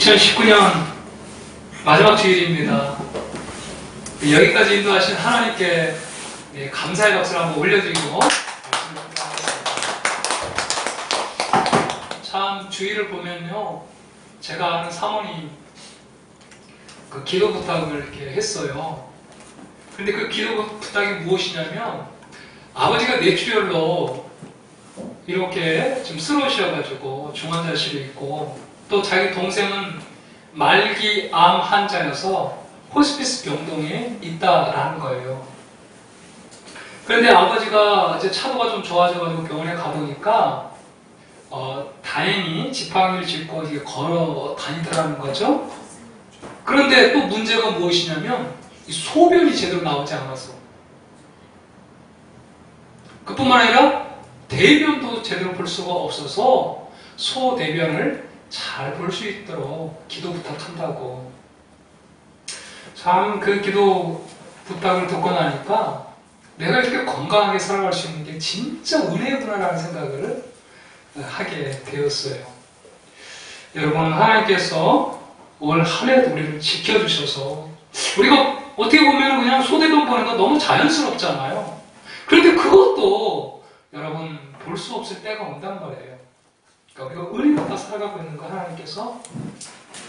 2019년 마지막 주일입니다. 여기까지 인도하신 하나님께 감사의 박수를 한번 올려드리고 참 주일을 보면요, 제가 아는 사모님 그 기도 부탁을 이렇게 했어요. 근데 그 기도 부탁이 무엇이냐면, 아버지가 뇌출혈로 이렇게 좀 쓰러우셔가지고 중환자실에 있고, 또 자기 동생은 말기 암 환자여서 호스피스 병동에 있다라는 거예요. 그런데 아버지가 이제 차도가 좀 좋아져가지고 병원에 가보니까 다행히 지팡이를 짚고 이게 걸어 다니더라는 거죠. 그런데 또 문제가 무엇이냐면, 이 소변이 제대로 나오지 않아서, 그뿐만 아니라 대변도 제대로 볼 수가 없어서 소대변을 잘 볼 수 있도록 기도 부탁한다고. 참 그 기도 부탁을 듣고 나니까 내가 이렇게 건강하게 살아갈 수 있는 게 진짜 은혜구나라는 생각을 하게 되었어요. 여러분, 하나님께서 올 한 해도 우리를 지켜주셔서, 우리가 어떻게 보면 그냥 소대변 보는 거 너무 자연스럽잖아요. 그런데 그것도 여러분 볼 수 없을 때가 온단 말이에요. 그러니까 우리가 은혜 받아 살아가고 있는 거 하나님께서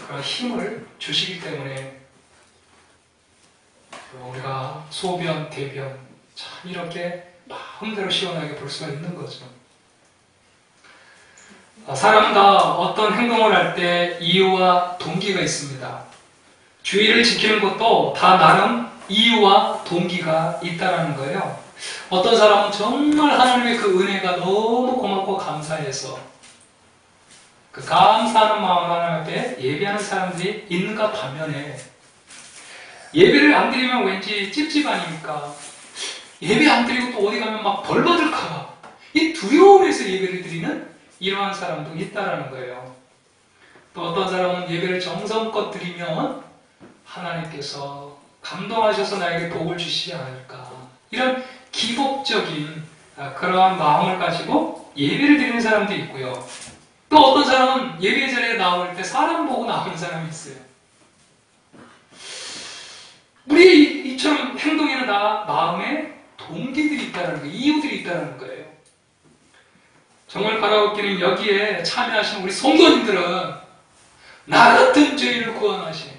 그런 힘을 주시기 때문에 우리가 소변, 대변 참 이렇게 마음대로 시원하게 볼 수가 있는 거죠. 사람 다 어떤 행동을 할 때 이유와 동기가 있습니다. 주의를 지키는 것도 다 나름 이유와 동기가 있다는 거예요. 어떤 사람은 정말 하나님의 그 은혜가 너무 고맙고 감사해서 그 감사하는 마음으로 하나님 앞에 예배하는 사람들이 있는가 반면에, 예배를 안 드리면 왠지 찝찝 아닙니까? 예배 안 드리고 또 어디 가면 막 벌 받을까봐 이 두려움에서 예배를 드리는 이러한 사람도 있다라는 거예요. 또 어떤 사람은 예배를 정성껏 드리면 하나님께서 감동하셔서 나에게 복을 주시지 않을까, 이런 기복적인 그러한 마음을 가지고 예배를 드리는 사람도 있고요. 또 어떤 사람은 예배 자리에 나올 때 사람 보고 나오는 사람이 있어요. 우리 이처럼 행동에는 다 마음에 동기들이 있다는 거예요. 이유들이 있다는 거예요. 정말 바라옵기는 여기에 참여하신 우리 성도님들은 나 같은 죄인을 구원하신,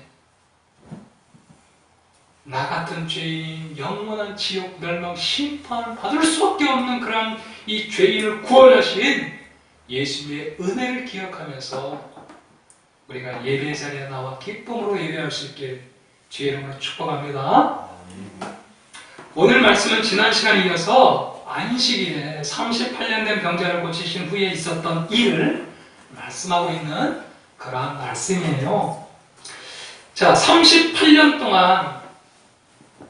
나 같은 죄인 영원한 지옥 멸망 심판 받을 수밖에 없는 그런 이 죄인을 구원하신 예수님의 은혜를 기억하면서 우리가 예배 자리에 나와 기쁨으로 예배할 수 있길 주의 이름으로 축복합니다. 오늘 말씀은 지난 시간에 이어서 안식일에 38년 된 병자를 고치신 후에 있었던 일을 말씀하고 있는 그러한 말씀이에요. 자, 38년 동안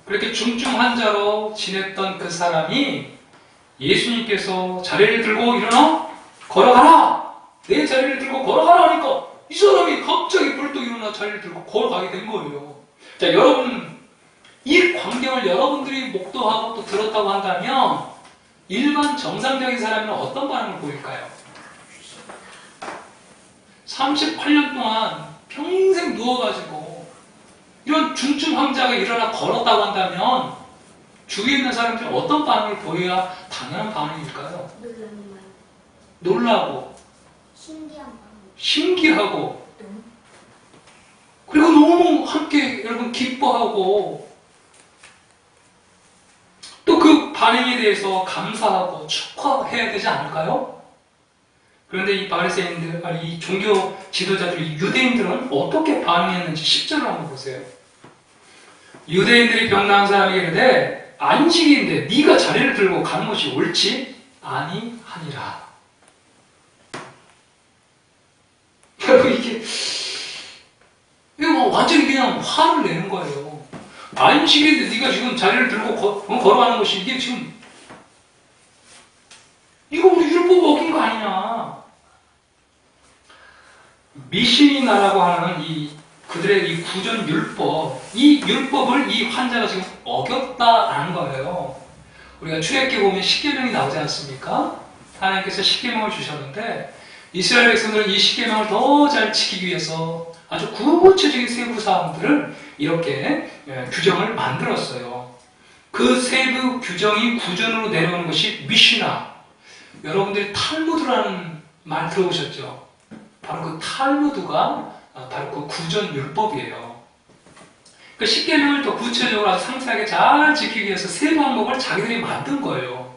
그렇게 중증 환자로 지냈던 그 사람이 예수님께서 자리를 들고 일어나 걸어가라! 내 자리를 들고 걸어가라 하니까 이 사람이 갑자기 벌떡 일어나 자리를 들고 걸어가게 된 거예요. 자, 여러분, 이 광경을 여러분들이 목도하고 또 들었다고 한다면 일반 정상적인 사람은 어떤 반응을 보일까요? 38년 동안 평생 누워가지고 이런 중증 환자가 일어나 걸었다고 한다면 주위에 있는 사람들이 어떤 반응을 보여야 당연한 반응일까요? 놀라고, 신기하고, 그리고 너무 함께 여러분 기뻐하고, 또 그 반응에 대해서 감사하고 축하해야 되지 않을까요? 그런데 이 바리새인들, 아니 이 종교 지도자들, 이 유대인들은 어떻게 반응했는지 10절을 한번 보세요. 유대인들이 병나은 사람에게 이르되 안식일인데 네가 자리를 들고 가는 것이 옳지 아니하니라. 여러분, 이거 완전히 그냥 화를 내는 거예요. 안식일인데 네가 지금 자리를 들고 걸어가는 것이 이게 지금 이거 우리 율법 어긴 거 아니냐. 미시나라고 하는 그들의 이 구전 율법, 이 율법을 이 환자가 지금 어겼다라는 거예요. 우리가 출애굽기 보면 십계명이 나오지 않습니까? 하나님께서 십계명을 주셨는데 이스라엘 백성들은 이 십계명을 더 잘 지키기 위해서 아주 구체적인 세부 사항들을 이렇게 규정을 만들었어요. 그 세부 규정이 구전으로 내려오는 것이 미시나. 여러분들이 탈무드라는 말 들어보셨죠? 바로 그 탈무드가 바로 그 구전율법이에요. 그 십계명을 더 구체적으로 아주 상세하게 잘 지키기 위해서 세부 항목을 자기들이 만든 거예요.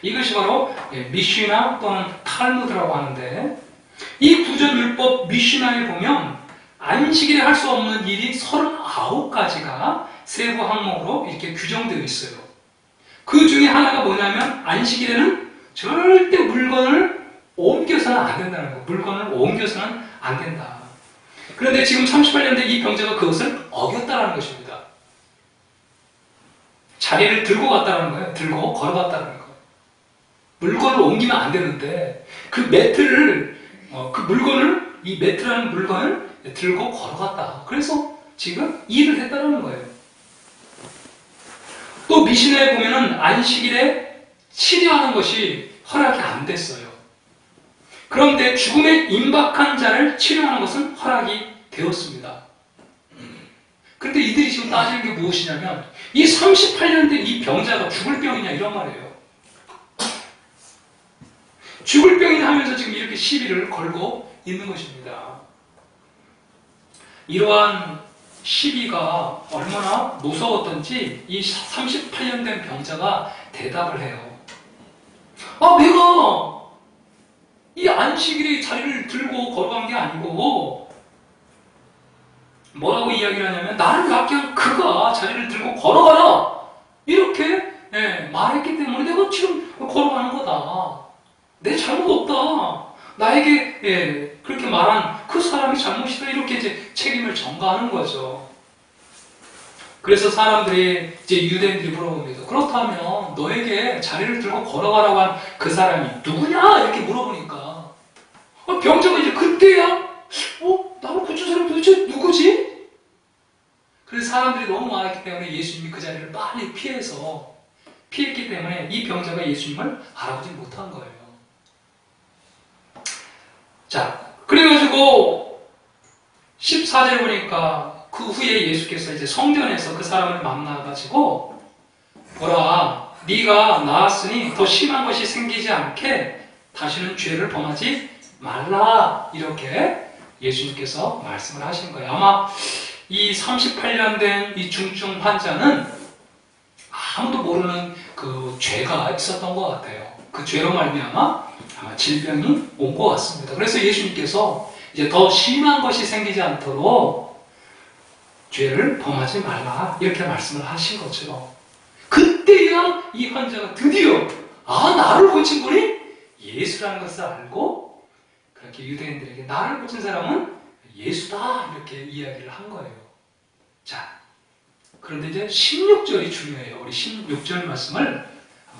이것이 바로 미시나 또는 탈무드라고 하는데, 이 구전율법 미시나에 보면 안식일에 할 수 없는 일이 39가지가 세부 항목으로 이렇게 규정되어 있어요. 그 중에 하나가 뭐냐면 안식일에는 절대 물건을 옮겨서는 안 된다는 거예요. 물건을 옮겨서는 안 된다. 그런데 지금 38년 된 이 병자가 그것을 어겼다는 것입니다. 자리를 들고 갔다는 거예요. 들고 걸어갔다는 거예요. 물건을 옮기면 안 되는데 그 매트를 그 물건을, 이 매트라는 물건을 들고 걸어갔다. 그래서 지금 일을 했다는 거예요. 또 미시나에 보면은 안식일에 치료하는 것이 허락이 안 됐어요. 그런데 죽음에 임박한 자를 치료하는 것은 허락이 되었습니다. 그런데 이들이 지금 따지는 게 무엇이냐면 이 38년 된 이 병자가 죽을 병이냐 이런 말이에요. 죽을 병이냐 하면서 지금 이렇게 시비를 걸고 있는 것입니다. 이러한 시비가 얼마나 무서웠던지 이 38년 된 병자가 대답을 해요. 내가 이 안식일에 자리를 들고 걸어간 게 아니고 뭐라고 이야기를 하냐면 나를 낳게 한 그가 자리를 들고 걸어가라 이렇게 말했기 때문에 내가 지금 걸어가는 거다. 내 잘못 없다. 나에게 그렇게 말한 그 사람이 잘못이다. 이렇게 이제 책임을 전가하는 거죠. 그래서 사람들이 이제 유대인들이 물어봅니다. 그렇다면 너에게 자리를 들고 걸어가라고 한 그 사람이 누구냐? 이렇게 물어보니까 병자가 이제 그때야 나를 고친 사람이 도대체 누구지? 그래서 사람들이 너무 많았기 때문에 예수님이 그 자리를 빨리 피했기 때문에 이 병자가 예수님을 알아보지 못한 거예요. 자, 그래가지고 14절 보니까 그 후에 예수께서 이제 성전에서 그 사람을 만나가지고 보라, 네가 나았으니 더 심한 것이 생기지 않게 다시는 죄를 범하지 말라 이렇게 예수님께서 말씀을 하신 거예요. 아마 이 38년 된 이 중증 환자는 아무도 모르는 그 죄가 있었던 것 같아요. 그 죄로 말미암아 아마 질병이 온 것 같습니다. 그래서 예수님께서 이제 더 심한 것이 생기지 않도록 죄를 범하지 말라 이렇게 말씀을 하신 거죠. 그때야 이 환자가 드디어 나를 고친 분이 예수라는 것을 알고 그렇게 유대인들에게 나를 고친 사람은 예수다 이렇게 이야기를 한 거예요. 자, 그런데 이제 16절이 중요해요. 우리 16절 말씀을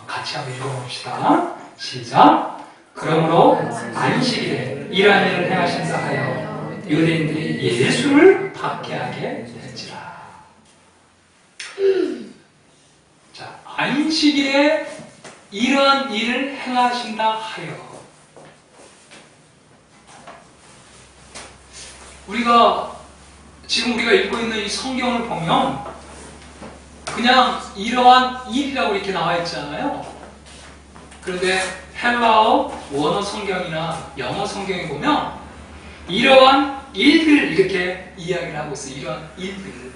같이 한번 읽어봅시다. 시작. 그러므로 안식일에 이러한 일을 행하신다 하여 유대인들이 예수를 박해하게 됐지라. 자, 안식일에 이러한 일을 행하신다 하여. 지금 우리가 읽고 있는 이 성경을 보면 그냥 이러한 일이라고 이렇게 나와 있잖아요. 그런데 헬라어 원어 성경이나 영어 성경에 보면 이러한 일들을 이렇게 이야기를 하고 있어요. 이러한 일들.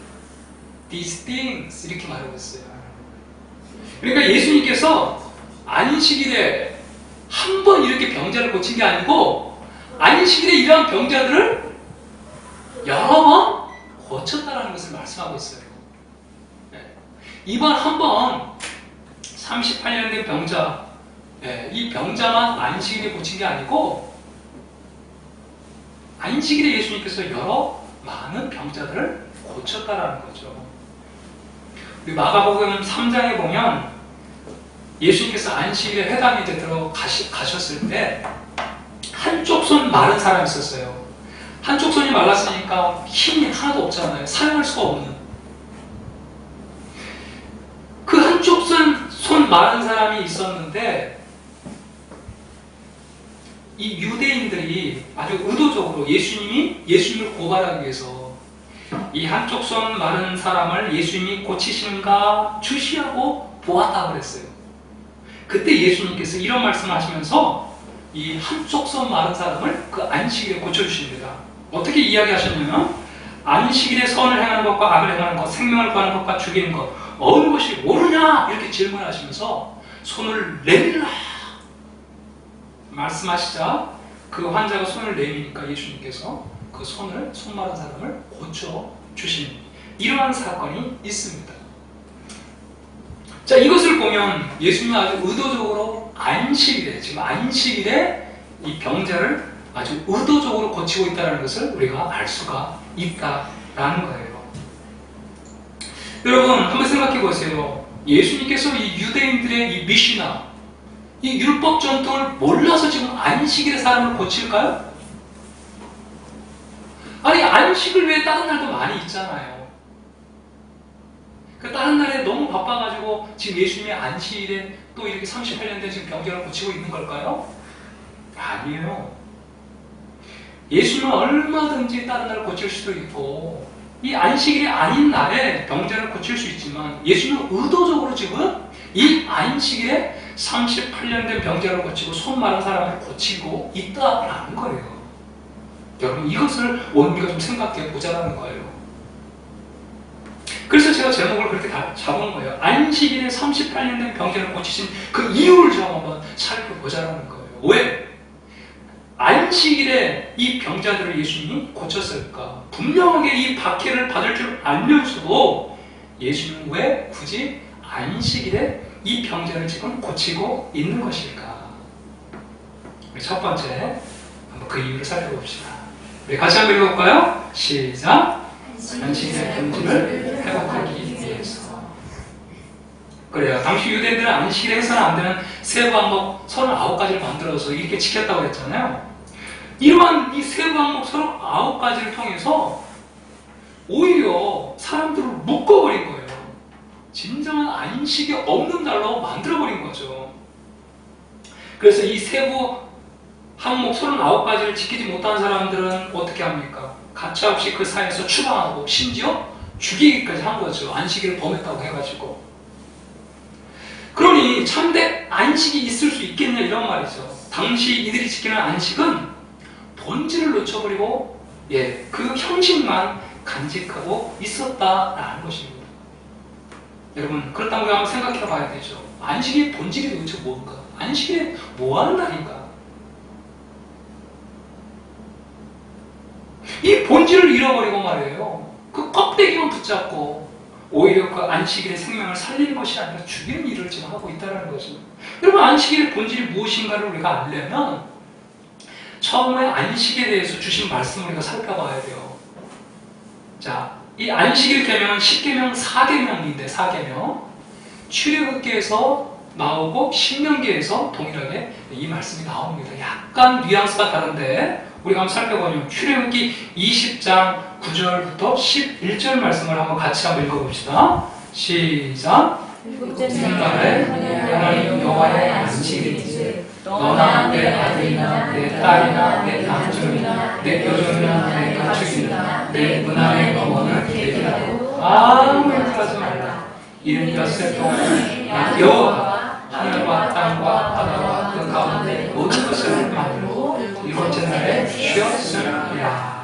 These things 이렇게 말하고 있어요. 그러니까 예수님께서 안식일에 한 번 이렇게 병자를 고친 게 아니고 안식일에 이러한 병자들을 여러 번 고쳤다는 것을 말씀하고 있어요. 이번 한 번 38년 된 병자, 이 병자만 안식일에 고친 게 아니고 안식일에 예수님께서 여러 많은 병자들을 고쳤다라는 거죠. 마가복음 3장에 보면 예수님께서 안식일에 회당에 들어가셨을 때 한쪽 손 마른 사람이 있었어요. 한쪽 손이 말랐으니까 힘이 하나도 없잖아요. 사용할 수가 없는. 그 한쪽 손 마른 사람이 있었는데 이 유대인들이 아주 의도적으로 예수님을 고발하기 위해서 이 한쪽 손 마른 사람을 예수님이 고치시는가 주시하고 보았다고 그랬어요. 그때 예수님께서 이런 말씀을 하시면서 이 한쪽 손 마른 사람을 그 안식일에 고쳐주십니다. 어떻게 이야기하셨냐면 안식일에 선을 행하는 것과 악을 행하는 것, 생명을 구하는 것과 죽이는 것 어느 것이 옳으냐 이렇게 질문하시면서 손을 내밀라 말씀하시자 그 환자가 손을 내미니까 예수님께서 그 손 마른 사람을 고쳐주시는 이러한 사건이 있습니다. 자, 이것을 보면 예수님은 아주 의도적으로 지금 안식일에 이 병자를 아주 의도적으로 고치고 있다는 것을 우리가 알 수가 있다라는 거예요. 여러분, 한번 생각해 보세요. 예수님께서 이 유대인들의 이 미시나, 이 율법 전통을 몰라서 지금 안식일에 사람을 고칠까요? 아니, 안식을 왜 다른 날도 많이 있잖아요. 그 다른 날에 너무 바빠가지고 지금 예수님의 안식일에 또 이렇게 38년 된 지금 병자를 고치고 있는 걸까요? 아니에요. 예수님은 얼마든지 다른 날을 고칠 수도 있고 이 안식일이 아닌 날에 병자를 고칠 수 있지만 예수님은 의도적으로 지금 이 안식일에 38년 된 병자를 고치고 손 마른 사람을 고치고 있다라는 거예요. 여러분, 이것을 우리가 좀 생각해 보자라는 거예요. 그래서 제가 제목을 그렇게 잡은 거예요. 안식일에 38년 된 병자를 고치신 그 이유를 좀 한번 살펴보자라는 거예요. 왜? 안식일에 이 병자들을 예수님이 고쳤을까? 분명하게 이 박해를 받을 줄 알면서도 예수님은 왜 굳이 안식일에 이 병자를 지금 고치고 있는 것일까? 첫 번째, 한번 그 이유를 살펴봅시다. 우리 같이 한번 읽어볼까요? 시작! 안식일의 본질을 회복하기 위해서. 그래요. 당시 유대인들은 안식일에 해서는 안 되는 세부 항목 39가지를 만들어서 이렇게 지켰다고 했잖아요. 이러한 이 세부 항목 39가지를 통해서 오히려 사람들을 묶어버린 거예요. 진정한 안식이 없는 날로 만들어버린 거죠. 그래서 이 세부 항목 39가지를 지키지 못한 사람들은 어떻게 합니까? 가차없이 그 사회에서 추방하고 심지어 죽이기까지 한 거죠. 안식일을 범했다고 해가지고. 그러니 참된 안식이 있을 수 있겠냐 이런 말이죠. 당시 이들이 지키는 안식은 본질을 놓쳐버리고 그 형식만 간직하고 있었다라는 것입니다. 여러분, 그렇다고 우리가 한번 생각해 봐야 되죠. 안식의 본질이 도대체 뭔가? 안식일에 뭐 하는 날인가? 이 본질을 잃어버리고 말이에요. 그 껍데기만 붙잡고 오히려 그 안식일의 생명을 살리는 것이 아니라 죽이는 일을 지금 하고 있다는 거죠. 여러분, 안식일의 본질이 무엇인가를 우리가 알려면 처음에 안식에 대해서 주신 말씀을 우리가 살펴봐야 돼요. 자, 이 안식일 계명은 10계명 4계명인데 4계명 출애굽기에서 나오고 신명기에서 동일하게 이 말씀이 나옵니다. 약간 뉘앙스가 다른데 우리가 한번 살펴보면 출애굽기 20장 9절부터 11절 말씀을 한번 같이 한번 읽어봅시다. 시작! 일곱째 날에 하나님 여호와의 안식일이지 너나 내 아들이나 내 딸이나 내 남종이나 내 여종이나 내 가축이나 내 문안의 영혼을 계기하고 아무것도 하지 말라. 이는 엿새 동안 나 여호와가 하늘과 땅과 바다와 그 가운데 모든 것을 만들고 일곱째 날에 쉬었습니다.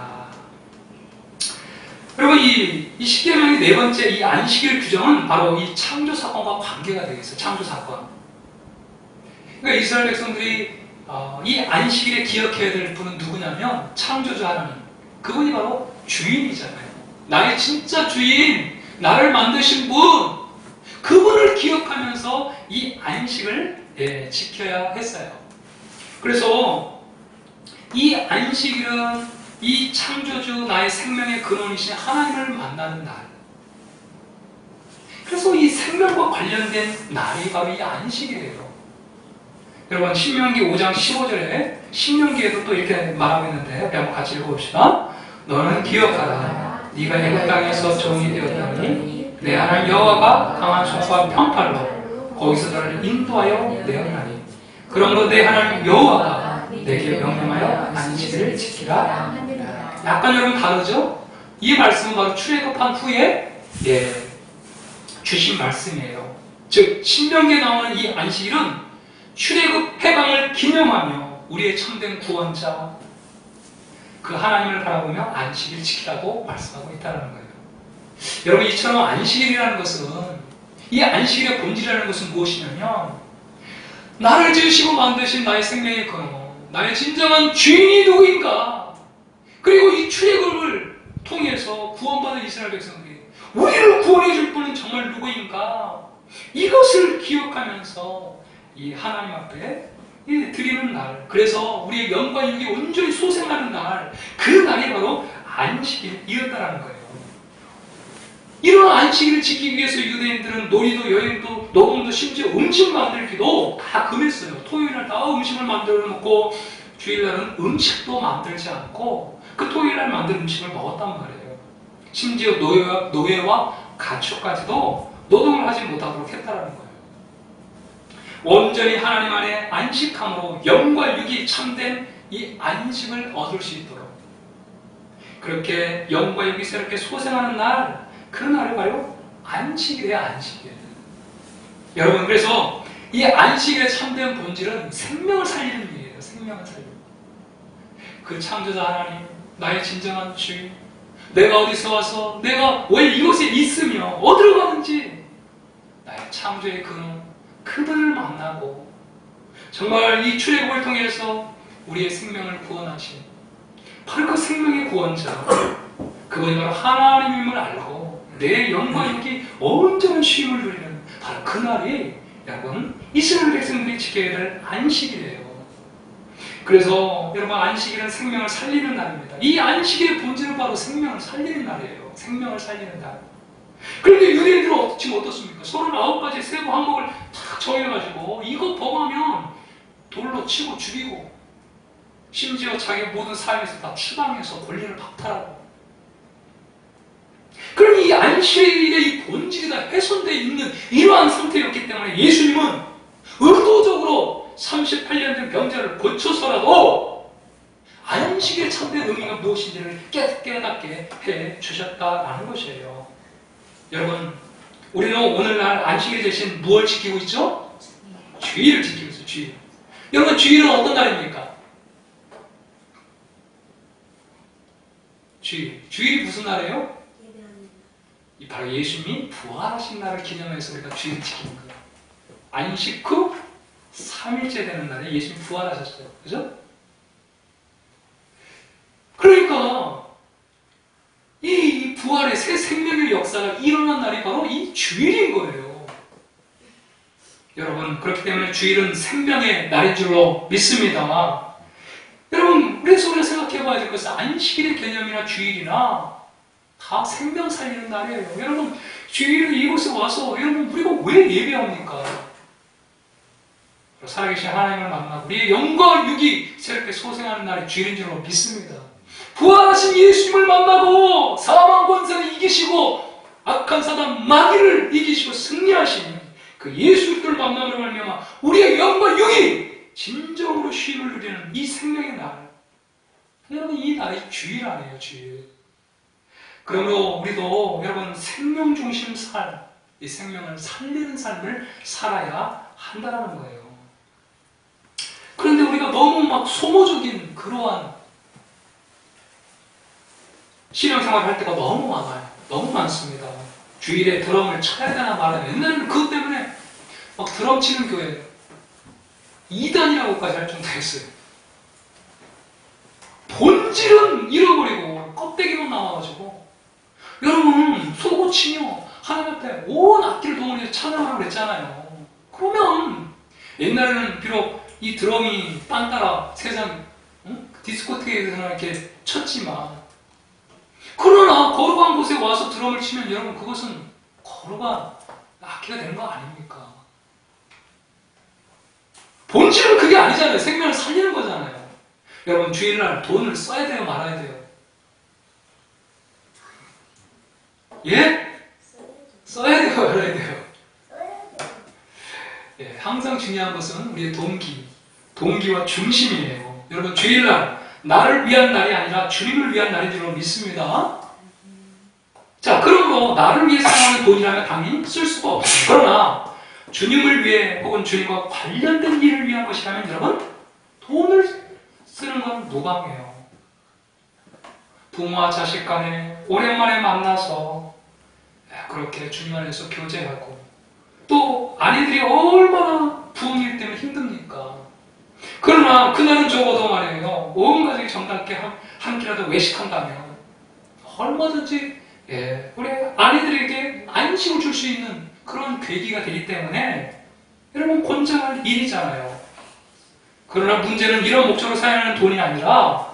그리고 이 10계명의 네 번째 이 안식일 규정은 바로 이 창조 사건과 관계가 되어 있어요. 창조 사건. 그러니까 이스라엘 백성들이 이 안식일에 기억해야 될 분은 누구냐면 창조주 하나님. 그분이 바로 주인이잖아요. 나의 진짜 주인, 나를 만드신 분, 그분을 기억하면서 이 안식을 지켜야 했어요. 그래서 이 안식일은 이 창조주 나의 생명의 근원이신 하나님을 만나는 날. 그래서 이 생명과 관련된 날이 바로 이 안식이에요. 여러분, 신명기 5장 15절에 신명기에도 또 이렇게 말하고 있는데 한번 같이 읽어봅시다. 너는 기억하라. 네가 애굽 땅에서 종이 되었다니 내 하나님 여호와가 강한 손과 평팔로 거기서 너를 인도하여 내어나니 그러므로 내 하나님 여호와가 내게 명령하여 안식일을 지키라 하느니라. 약간 여러분 다르죠? 이 말씀은 바로 출애굽한 후에 주신 말씀이에요. 즉 신명기에 나오는 이 안식일은 출애굽 해방을 기념하며 우리의 참된 구원자 그 하나님을 바라보며 안식일 지키라고 말씀하고 있다는 거예요. 여러분 이처럼 안식일이라는 것은 이 안식일의 본질이라는 것은 무엇이냐면 나를 지으시고 만드신 나의 생명의 근원 나의 진정한 주인이 누구인가 그리고 이 출애굽을 통해서 구원받은 이스라엘 백성들이 우리를 구원해 줄 분은 정말 누구인가 이것을 기억하면서 이 하나님 앞에 드리는 날 그래서 우리의 영과 육이 온전히 소생하는 날 그 날이 바로 안식일이었다는 거예요. 이런 안식일을 지키기 위해서 유대인들은 놀이도 여행도 녹음도 심지어 음식 만들기도 다 금했어요. 토요일날 다 음식을 만들어 놓고 주일날은 음식도 만들지 않고 그 토요일날 만든 음식을 먹었단 말이에요. 심지어 노예와 가축까지도 노동을 하지 못하도록 했다는 거예요. 온전히 하나님 안에 안식함으로 영과 육이 참된 이 안식을 얻을 수 있도록 그렇게 영과 육이 새롭게 소생하는 날 그 날이 바로 안식일이에요. 안식일. 여러분 그래서 이 안식일의 참된 본질은 생명을 살리는 일이에요. 생명을 살리는 그 창조자 하나님 나의 진정한 주인 내가 어디서 와서 내가 왜 이곳에 있으며 어디로 가는지 나의 창조의 근원 그분을 만나고 정말 이 출애굽을 통해서 우리의 생명을 구원하신 바로 그 생명의 구원자 그분이 바로 하나님임을 알고 내 영과 육이 온전한 쉼을 누리는 바로 그날이 여러분 이스라엘 백성들이 지켜야 될 안식일이에요. 그래서 여러분 안식일은 생명을 살리는 날입니다. 이 안식일의 본질은 바로 생명을 살리는 날이에요. 생명을 살리는 날. 그런데 유대인들은 지금 어떻습니까? 39가지 세부 항목을 탁 정해가지고 이거 범하면 돌로 치고 죽이고 심지어 자기 모든 삶에서 다 추방해서 권리를 박탈하고 그럼 이 안식일의 이 본질이 다 훼손되어 있는 이러한 상태였기 때문에 예수님은 의도적으로 38년 된 병자를 고쳐서라도 안식일의 참된 의미가 무엇인지를 깨닫게 해 주셨다라는 것이에요. 여러분 우리는 오늘날 안식일 대신 무엇을 지키고 있죠? 주일을 지키고 있어요. 주일. 여러분 주일은 어떤 날입니까? 주일이 무슨 날이에요? 바로 예수님이 부활하신 날을 기념해서 우리가 주일을 지키는 거예요. 안식 후 3일째 되는 날에 예수님이 부활하셨어요. 그죠? 그러니까 이 부활의 새 생명의 역사가 일어난 날이 바로 이 주일인 거예요. 여러분 그렇기 때문에 주일은 생명의 날인 줄로 믿습니다. 여러분 그래서 우리가 생각해 봐야 될 것은 안식일의 개념이나 주일이나 다 생명 살리는 날이에요. 여러분 주일에 이곳에 와서 여러분 우리가 왜 예배합니까? 살아계신 하나님을 만나고 우리의 영과 육이 새롭게 소생하는 날이 주일인 줄로 믿습니다. 부활하신 예수님을 만나고 사망 권세를 이기시고 악한 사단 마귀를 이기시고 승리하신 그 예수 그리스도를 만남으로 말미암아 우리의 영과 육이 진정으로 쉼을 누리는 이 생명의 날. 여러분 이 날이 주일 아니에요. 주일. 그러므로 우리도 여러분 생명 중심 이 생명을 살리는 삶을 살아야 한다는 거예요. 그런데 우리가 너무 막 소모적인 그러한 신앙생활을 할 때가 너무 많아요. 너무 많습니다. 주일에 드럼을 쳐야 되나 말아야 되나. 옛날에는 그것 때문에 막 드럼 치는 교회 2단이라고까지 할 정도 했어요. 본질은 잃어버리고 껍데기만 나와가지고 여러분 속옷 치며 하나님 앞에 온 악기를 동원해서 찬양하라고 그랬잖아요. 그러면 옛날에는 비록 이 드럼이 딴따라 세상 디스코테이크에서는 이렇게 쳤지만 그러나 거룩한 곳에 와서 드럼을 치면 여러분 그것은 거룩한 악기가 되는 거 아닙니까? 본질은 그게 아니잖아요. 생명을 살리는 거잖아요. 여러분 주일날 돈을 써야 돼요? 말아야 돼요? 예? 써야 돼요? 말아야 돼요? 예, 항상 중요한 것은 우리의 동기와 중심이에요. 여러분, 주일날 나를 위한 날이 아니라 주님을 위한 날인 줄 믿습니다. 자, 그러므로 나를 위해 사용하는 돈이라면 당연히 쓸 수가 없어요. 그러나 주님을 위해 혹은 주님과 관련된 일을 위한 것이라면 여러분, 돈을 쓰는 건 노방이에요. 부모와 자식 간에 오랜만에 만나서 그렇게 주님 안에서 교제하고, 또 아내들이 얼마나 부흥일 때문에 힘듭니까? 그러나 그날은 적어도 말이에요, 온 가족이 정답게 한 끼라도 외식한다면 얼마든지 우리 아내들에게 안식을 줄 수 있는 그런 계기가 되기 때문에 여러분, 권장할 일이잖아요. 그러나 문제는 이런 목적으로 사용하는 돈이 아니라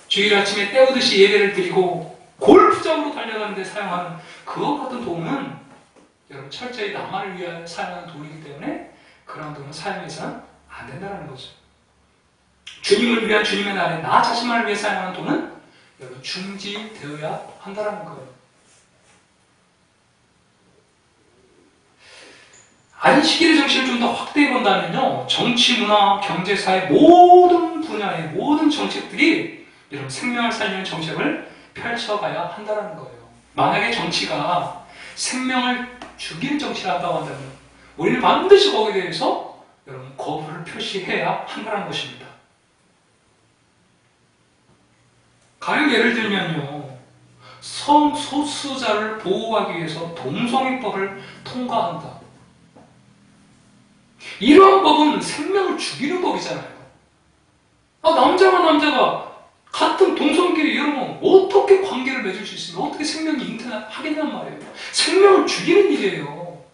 주일 아침에 때우듯이 예배를 드리고 골프장으로 달려가는 데 사용하는 그와 같은 돈은 여러분, 철저히 나만을 위해 사용하는 돈이기 때문에 그런 돈은 사용해서는 안 된다는 거죠. 주님을 위한 주님의 날에 나 자신만을 위해 사용하는 돈은 여러분, 중지되어야 한다는 거예요. 안식일의 정신을 좀 더 확대해 본다면요, 정치, 문화, 경제, 사회 모든 분야의 모든 정책들이 여러분, 생명을 살리는 정책을 펼쳐가야 한다는 거예요. 만약에 정치가 생명을 죽이는 정치를 한다고 한다면 우리는 반드시 거기에 대해서 여러분, 거부를 표시해야 한다는 것입니다. 가령 예를 들면요, 성소수자를 보호하기 위해서 동성애법을 통과한다. 이러한 법은 생명을 죽이는 법이잖아요. 남자와 남자가 같은 동성끼리 여러분, 어떻게 관계를 맺을 수 있습니까? 어떻게 생명이 잉태하겠냔 말이에요. 생명을 죽이는 일이에요.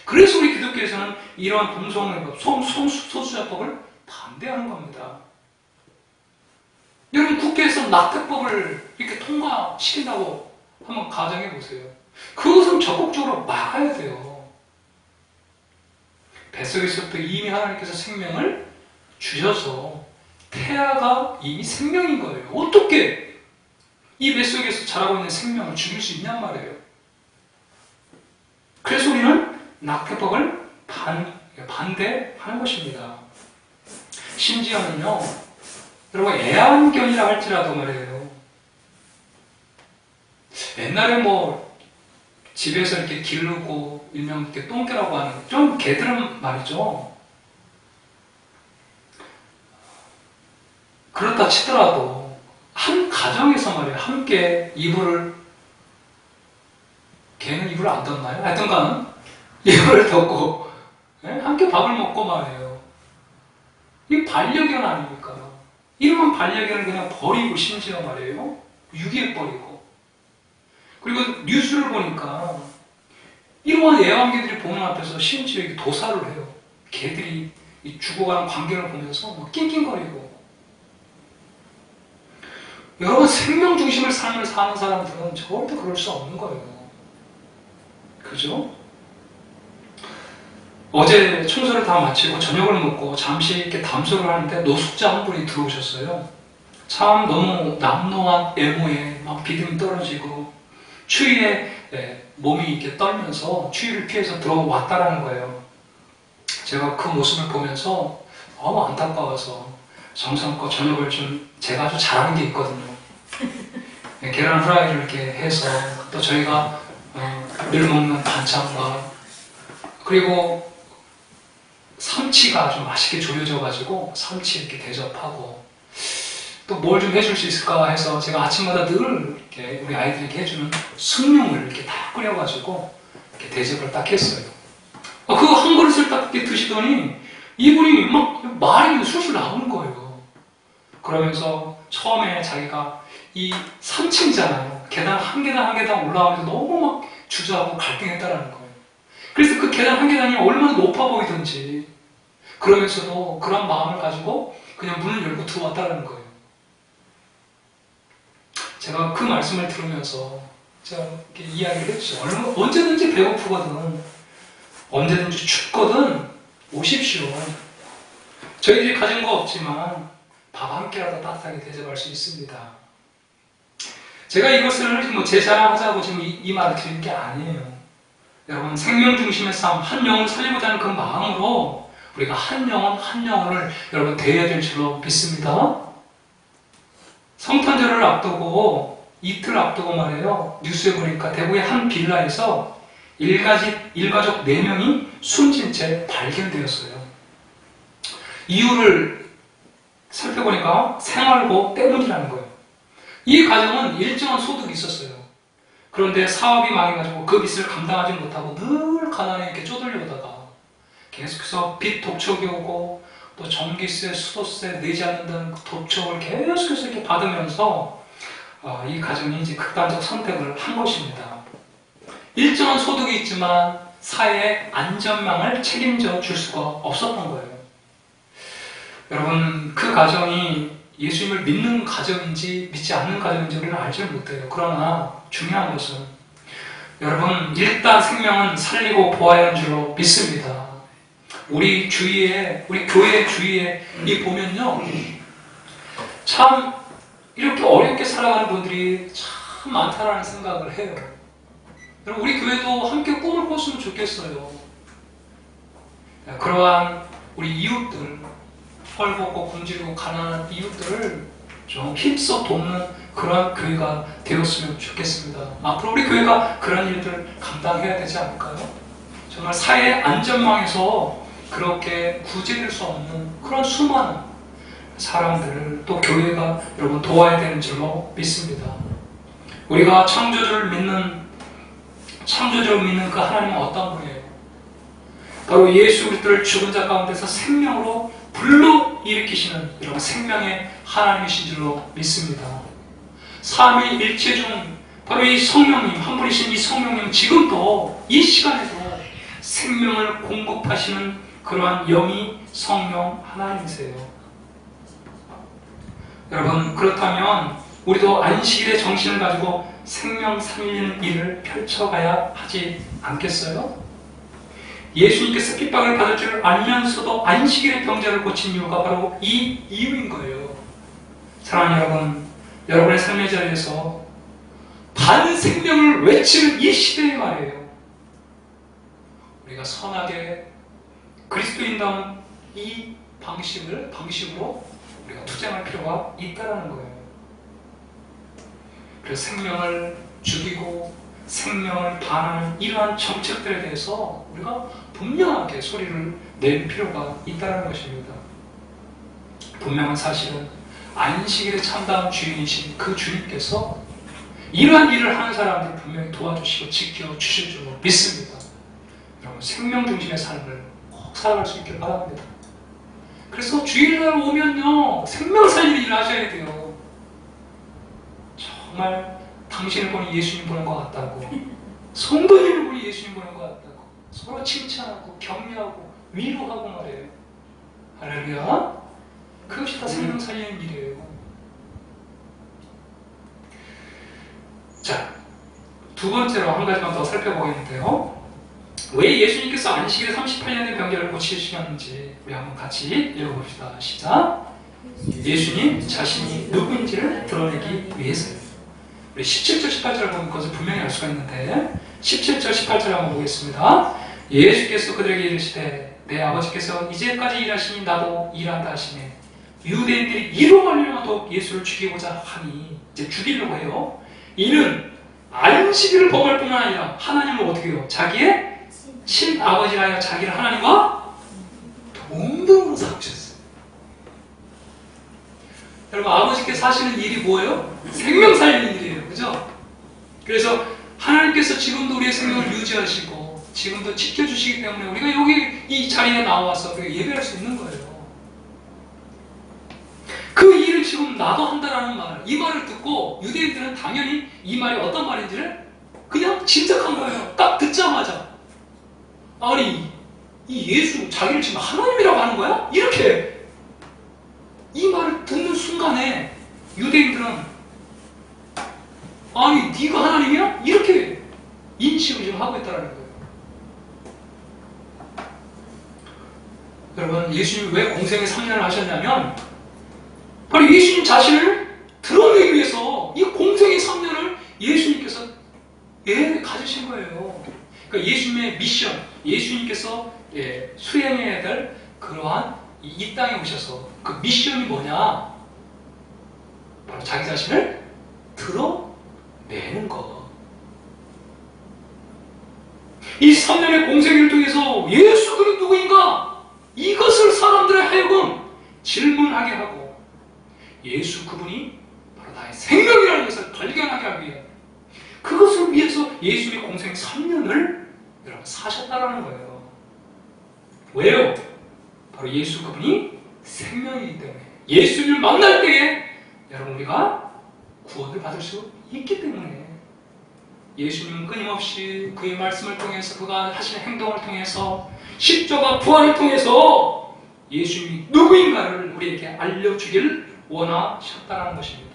그래서 우리 기독교에서는 이러한 동성애법, 성소수자법을 반대하는 겁니다. 여러분, 국회에서 낙태법을 이렇게 통과시킨다고 한번 가정해 보세요. 그것은 적극적으로 막아야 돼요. 뱃속에서부터 이미 하나님께서 생명을 주셔서 태아가 이미 생명인 거예요. 어떻게 이 뱃속에서 자라고 있는 생명을 죽일 수 있냔 말이에요. 그래서 우리는 낙태법을 반대하는 것입니다. 심지어는요, 여러분, 애완견이라 할지라도 말이에요, 옛날에 뭐 집에서 이렇게 기르고 일명 이렇게 똥개라고 하는 좀 개들은 말이죠, 그렇다 치더라도 한 가정에서 말이에요, 함께 개는 이불을 안 덮나요? 하여튼간 이불을 덮고 함께 밥을 먹고 말이에요. 이 반려견 아닙니까? 이러면 반려견을 그냥 버리고, 심지어 말이에요, 유기해버리고. 그리고 뉴스를 보니까 이러한 애완개들이 보는 앞에서 심지어 이렇게 도살을 해요. 개들이 이 죽어가는 광경을 보면서 막 낑낑거리고. 여러분, 생명 중심의 삶을 사는 사람들은 절대 그럴 수 없는 거예요. 그죠? 어제 청소를 다 마치고 저녁을 먹고 잠시 이렇게 담소를 하는데 노숙자 한 분이 들어오셨어요. 참 너무 남노한 애모에 막 비듬이 떨어지고 추위에 몸이 이렇게 떨면서 추위를 피해서 들어왔다라는 거예요. 제가 그 모습을 보면서 너무 안타까워서 정성껏 저녁을 제가 아주 잘하는 게 있거든요. 계란 후라이를 이렇게 해서, 또 저희가 늘 먹는 반찬과, 그리고 삼치가 아주 맛있게 조여져가지고 삼치 이렇게 대접하고, 또 뭘 좀 해줄 수 있을까 해서 제가 아침마다 늘 이렇게 우리 아이들에게 해주는 숭늉을 이렇게 다 끓여가지고 이렇게 대접을 딱 했어요. 그거 한 그릇을 딱 이렇게 드시더니 이분이 막 말이 술술 나오는 거예요. 그러면서 처음에 자기가 이 3층이잖아요. 계단 한 계단 한 계단 올라가면서 너무 막 주저하고 갈등했다라는 거예요. 그래서 그 계단 한 계단이 얼마나 높아 보이던지, 그러면서도 그런 마음을 가지고 그냥 문을 열고 들어왔다라는 거예요. 제가 그 말씀을 들으면서 제가 이렇게 이야기를 했죠. 언제든지 배고프거든, 언제든지 춥거든 오십시오. 저희들이 가진 거 없지만 밥 한 끼라도 따뜻하게 대접할 수 있습니다. 제가 이것을 뭐 제 자랑하자고 지금 이 말을 드리는 게 아니에요. 여러분, 생명 중심의 삶, 한 영혼을 살리고자 하는 그 마음으로 우리가 한 영혼 한 영혼을 여러분 대해야 될 줄로 믿습니다. 성탄절을 앞두고 이틀 앞두고 말이에요. 뉴스에 보니까 대구의 한 빌라에서 일가족 4명이 숨진 채 발견되었어요. 이유를 살펴보니까 생활고 때문이라는 거예요. 이 가정은 일정한 소득이 있었어요. 그런데 사업이 망해가지고 그 빚을 감당하지 못하고 늘 가난에 이렇게 쪼들려오다가 계속해서 빚 독촉이 오고 또 전기세, 수도세 내지 않는다는 그 독촉을 계속해서 이렇게 받으면서 이 가정이 이제 극단적 선택을 한 것입니다. 일정한 소득이 있지만 사회의 안전망을 책임져 줄 수가 없었던 거예요. 여러분, 그 가정이 예수님을 믿는 가정인지 믿지 않는 가정인지 우리는 알지 못해요. 그러나 중요한 것은 여러분, 일단 생명은 살리고 보아야 하는 줄로 믿습니다. 우리 주위에, 우리 교회 주위에 이 보면요, 참 이렇게 어렵게 살아가는 분들이 참 많다라는 생각을 해요. 여러분, 우리 교회도 함께 꿈을 꿨으면 좋겠어요. 그러한 우리 이웃들, 헐벗고 굶주리고 가난한 이웃들을 좀 힘써 돕는 그러한 교회가 되었으면 좋겠습니다. 앞으로 우리 교회가 그런 일들을 감당해야 되지 않을까요? 정말 사회 안전망에서 그렇게 구제될 수 없는 그런 수많은 사람들을 또 교회가 여러분 도와야 되는 줄로 믿습니다. 우리가 창조주를 믿는 그 하나님은 어떤 분이에요? 바로 예수 그리스도를 죽은 자 가운데서 생명으로 불러일으키시는 여러분 생명의 하나님이신 줄로 믿습니다. 삼위일체 중 바로 이 성령님, 한 분이신 이 성령님 지금도 이 시간에도 생명을 공급하시는 그러한 영이 성령 하나님이세요. 여러분, 그렇다면 우리도 안식일의 정신을 가지고 생명 살리는 일을 펼쳐가야 하지 않겠어요? 예수님께서 핍박을 받을 줄 알면서도 안식일의 병자를 고친 이유가 바로 이 이유인 거예요. 사랑하는 여러분, 여러분의 삶의 자리에서 반생명을 외치는 이 시대의 말이에요. 우리가 선하게 그리스도인다운 이 방식으로 우리가 투쟁할 필요가 있다는 거예요. 그래서 생명을 죽이고 생명을 반하는 이러한 정책들에 대해서 우리가 분명하게 소리를 낼 필요가 있다는 것입니다. 분명한 사실은 안식일의 참다운 주인이신 그 주님께서 이러한 일을 하는 사람들을 분명히 도와주시고 지켜주실 줄로 믿습니다. 여러분, 생명 중심의 삶을 꼭 살아갈 수 있길 바랍니다. 그래서 주일날 오면요, 생명 살리는 일을 하셔야 돼요. 정말 당신을 보니 예수님 보는 것 같다고, 성도님을 보니 예수님 보는 것 같다고 서로 칭찬하고 격려하고 위로하고 말이에요. 할렐루야. 그것이 다 생명 살리는 일이에요. 자, 두 번째로 한 가지만 더 살펴보겠는데요. 왜 예수님께서 안식일에 38년의 병자를 고치시는지 우리 한번 같이 읽어봅시다. 시작. 예수님 자신이 누구인지를 드러내기 위해서요. 우리 17절, 18절을 보면 그것을 분명히 알 수가 있는데 17절, 18절 한번 보겠습니다. 예수께서 그들에게 이르시되 내 아버지께서 이제까지 일하시니 나도 일한다 하시네. 유대인들이 이로 말미암아 예수를 죽이고자 하니, 이제 죽이려고 해요. 이는 안식일을 범할 뿐만 아니라 하나님을 어떻게 해요? 자기의 친아버지라 하여 자기를 하나님과 동등으로 삼으셨어요. 여러분, 아버지께서 하시는 일이 뭐예요? 생명 살리는 일이에요. 그죠? 그래서 하나님께서 지금도 우리의 생명을 유지하시고 지금도 지켜주시기 때문에 우리가 여기 이 자리에 나와서 예배할 수 있는 거예요. 그 일을 지금 나도 한다라는 말, 이 말을 듣고 유대인들은 당연히 이 말이 어떤 말인지를 그냥 짐작한 거예요. 딱 듣자마자. 아니, 이 예수 자기를 지금 하나님이라고 하는 거야? 이렇게 이 말을 듣는 순간에 유대인들은 아니, 네가 하나님이야? 이렇게 인식을 지금 하고 있다는 거예요. 여러분, 예수님이 왜 공생의 3년을 하셨냐면 바로 예수님 자신을 드러내기 위해서 이 공생의 3년을 예수님께서 가지신 거예요. 그러니까 예수님의 미션, 예수님께서 수행해야 될 그 그러한 이 땅에 오셔서 그 미션이 뭐냐? 바로 자기 자신을 드러내는 거. 이 3년의 공생애를 통해서 예수 그는 누구인가? 이것을 사람들의 하여금 질문하게 하고 예수 그분이 바로 나의 생명이라는 것을 발견하게 하기 위해 그것을 위해서 예수님의 공생 3년을 여러분 사셨다라는 거예요. 왜요? 바로 예수 그분이 생명이기 때문에 예수님을 만날 때에 여러분 우리가 구원을 받을 수 있기 때문에 예수님은 끊임없이 그의 말씀을 통해서 그가 하신 행동을 통해서 십자가 부활을 통해서 예수님이 누구인가를 우리에게 알려주길 원하셨다는 것입니다.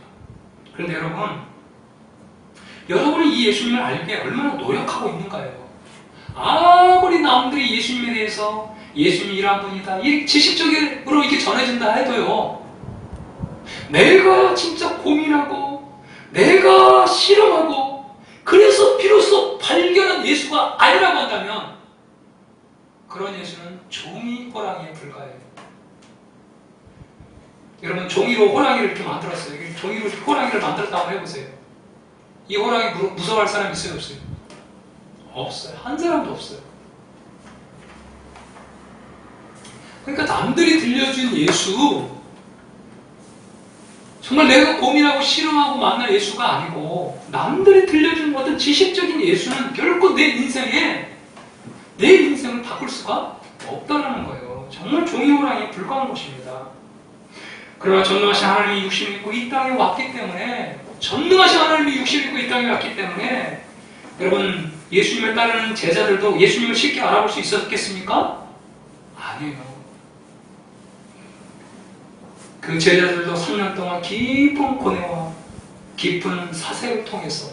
그런데 여러분이 이 예수님을 알기 위해 얼마나 노력하고 있는가요? 아무리 남들이 예수님에 대해서 예수님이 이러한 분이다 이 지식적으로 이렇게 전해진다 해도요, 내가 진짜 고민하고 내가 실험하고 그래서 비로소 발견한 예수가 아니라고 한다면 그런 예수는 종이 호랑이에 불과해요. 여러분 종이로 호랑이를 이렇게 만들었어요. 종이로 호랑이를 만들었다고 해보세요. 이 호랑이 무서워할 사람 있어요? 없어요? 없어요. 한 사람도 없어요. 그러니까 남들이 들려준 예수, 정말 내가 고민하고 실험하고 만날 예수가 아니고 남들이 들려준 어떤 지식적인 예수는 결코 내 인생을 바꿀 수가 없다는 거예요. 정말 종이호랑이에 불과한 것입니다. 그러나 전능하신 하나님이 육신을 입고 이 땅에 왔기 때문에 전능하신 하나님이 육신을 입고 이 땅에 왔기 때문에 여러분 예수님을 따르는 제자들도 예수님을 쉽게 알아볼 수 있었겠습니까? 아니에요. 그 제자들도 3년 동안 깊은 고뇌와 깊은 사색을 통해서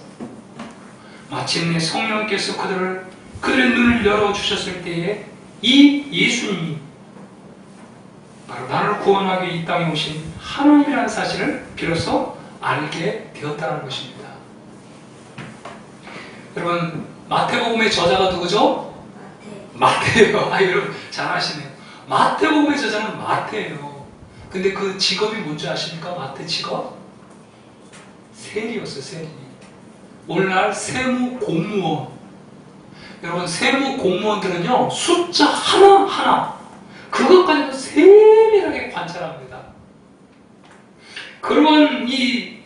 마침내 성령께서 그들의 눈을 열어주셨을 때에 이 예수님이 바로 나를 구원하기 위해 이 땅에 오신 하나님이라는 사실을 비로소 알게 되었다는 것입니다. 여러분 마태복음의 저자가 누구죠? 마태예요. 여러분 잘 아시네요. 마태복음의 저자는 마태예요. 근데 그 직업이 뭔지 아십니까? 마태 직업? 세리였어요. 세리. 오늘날 세무 공무원. 여러분 세무 공무원들은요 숫자 하나하나 그것까지도 세밀하게 관찰합니다. 그런 이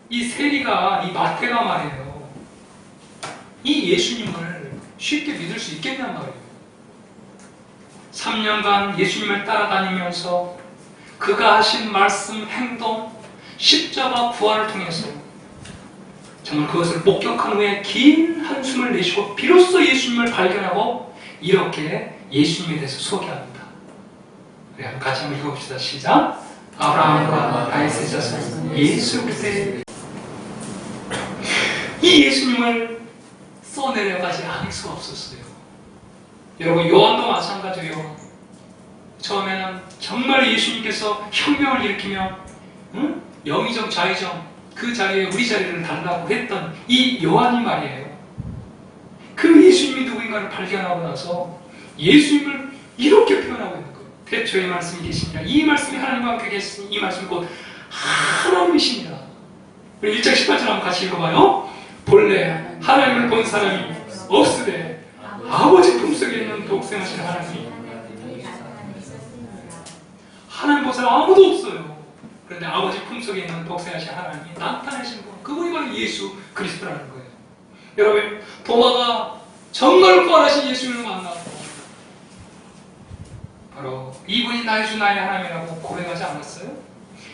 세리가 이 마태가 말이에요. 이 예수님을 쉽게 믿을 수 있겠냔 말이에요. 3년간 예수님을 따라다니면서 그가 하신 말씀, 행동, 십자가 부활을 통해서 정말 그것을 목격한 후에 긴 한숨을 내쉬고 비로소 예수님을 발견하고 이렇게 예수님에 대해서 소개합니다. 우리 한번 같이 한번 읽어봅시다. 시작. 아브라함과 다윗의 자손 예수 그리스도의 이 예수님을 써내려가지 않을 수가 없었어요. 여러분 요한도 마찬가지예요. 처음에는 정말 예수님께서 혁명을 일으키며 영의정 자의정 그 자리에 우리 자리를 달라고 했던 이 요한이 말이에요. 그 예수님이 누구인가를 발견하고 나서 예수님을 이렇게 표현하고 있는 거예요. 태초에 말씀이 계시니라. 이 말씀이 하나님과 함께 계시니 이 말씀이 곧 하나님이시니라. 우리 1장 18절 한번 같이 읽어봐요. 본래 하나님을 본 사람이 없으되 아버지 품속에 있는 독생하신 하나님이 하나님 본 사람 아무도 없어요. 그런데 아버지 품속에 있는 독생하신 하나님이 나타내신 분, 그분이 바로 예수 그리스도라는 거예요. 여러분 도마가 정말 부활하신 예수님을 만나고 바로 이분이 나의 주 나의 하나님이라고 고백하지 않았어요?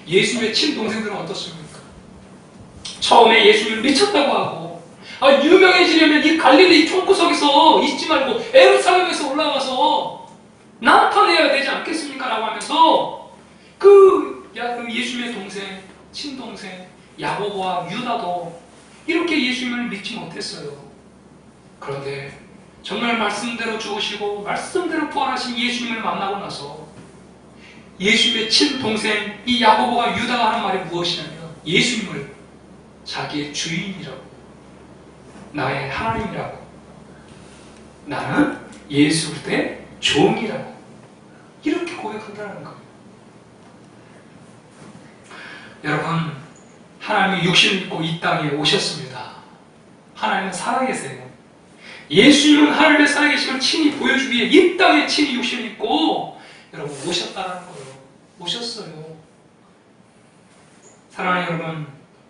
예수님의 친동생들은 어떻습니까? 처음에 예수님을 미쳤다고 하고 유명해지려면 이 갈릴리 총구석에서 있지 말고 에루살렘에서 올라가서 나타내야 되지 않겠습니까? 라고 하면서 그 예수님의 동생, 친동생 야고보와 유다도 이렇게 예수님을 믿지 못했어요. 그런데 정말 말씀대로 죽으시고 말씀대로 부활하신 예수님을 만나고 나서 예수님의 친동생 이 야고보가 유다가 하는 말이 무엇이냐면 예수님을 자기의 주인이라고, 나의 하나님이라고, 나는 예수 그리스도의 종이라고 이렇게 고백한다는 거예요. 여러분, 하나님이 육신을 입고 이 땅에 오셨습니다. 하나님은 살아계세요. 예수님은 하늘에 살아계심을 친히 보여주기 위해 이 땅에 친히 육신을 입고 여러분 오셨다는 거예요. 오셨어요. 사랑하는 여러분,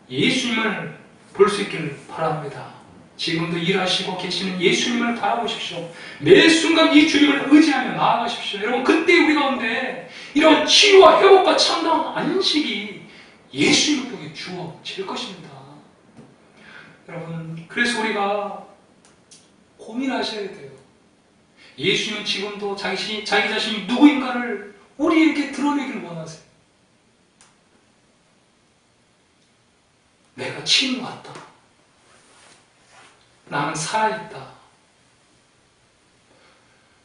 예수님을 볼 수 있기를 바랍니다. 지금도 일하시고 계시는 예수님을 바라보십시오. 매 순간 이 주님을 의지하며 나아가십시오. 여러분, 그때 우리 가운데 이런 치유와 회복과 참다운 안식이 예수님을 통해 주어질 것입니다. 여러분, 그래서 우리가 고민하셔야 돼요. 예수님은 지금도 자기 자신이 누구인가를 우리에게 드러내기를 원하세요. 내가 친히 왔다. 나는 살아있다.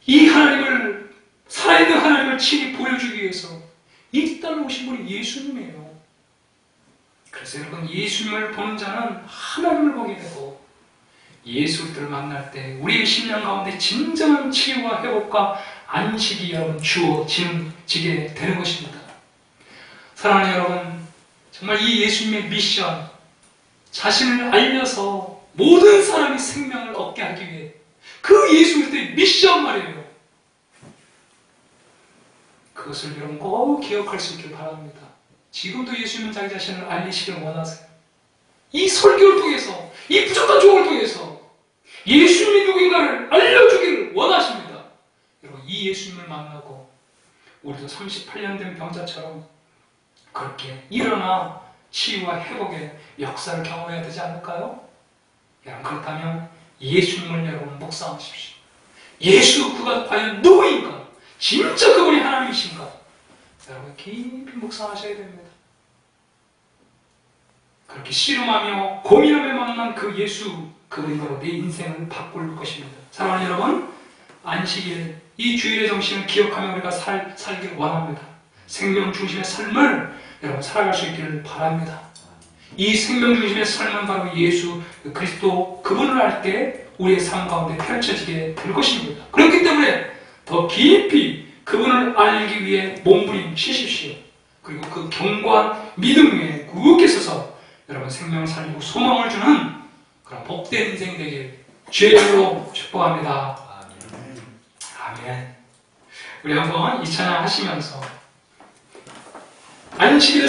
이 하나님을, 살아있는 하나님을 친히 보여주기 위해서 이 땅에 오신 분이 예수님이에요. 그래서 여러분, 예수님을 보는 자는 하나님을 보게 되고, 예수를 만날 때 우리의 심령 가운데 진정한 치유와 회복과 안식이 여러분 주어지게 되는 것입니다. 사랑하는 여러분, 정말 이 예수님의 미션, 자신을 알려서 모든 사람이 생명을 얻게 하기 위해 그 예수 그리스도의 미션 말이에요. 그것을 여러분 꼭 기억할 수 있길 바랍니다. 지금도 예수님은 자기 자신을 알리시기를 원하세요. 이 설교를 통해서, 이 부족한 조언을 통해서 예수님이 누구인가를 알려주기를 원하십니다. 여러분, 이 예수님을 만나고 우리도 38년 된 병자처럼 그렇게 일어나 치유와 회복의 역사를 경험해야 되지 않을까요? 여러분, 그렇다면 예수님을 여러분 묵상하십시오. 예수, 그가 과연 누구인가? 진짜 그분이 하나님이신가? 여러분 깊이 묵상하셔야 됩니다. 그렇게 씨름하며 고민하며 만난 그 예수, 그분으로 내 인생을 바꿀 것입니다. 사랑하는 여러분, 안식일, 이 주일의 정신을 기억하며 우리가 살기를 원합니다. 생명 중심의 삶을 여러분 살아갈 수 있기를 바랍니다. 이 생명 중심의 삶은 바로 예수 그리스도 그분을 알 때 우리의 삶 가운데 펼쳐지게 될 것입니다. 그렇기 때문에 더 깊이 그분을 알기 위해 몸부림치십시오. 그리고 그 견고한 믿음 위에 굳게 서서 여러분 생명을 살리고 소망을 주는 그런 복된 인생이 되길 주의 이름으로 축복합니다. 아멘. 우리 한번 이 찬양 하시면서 안식일에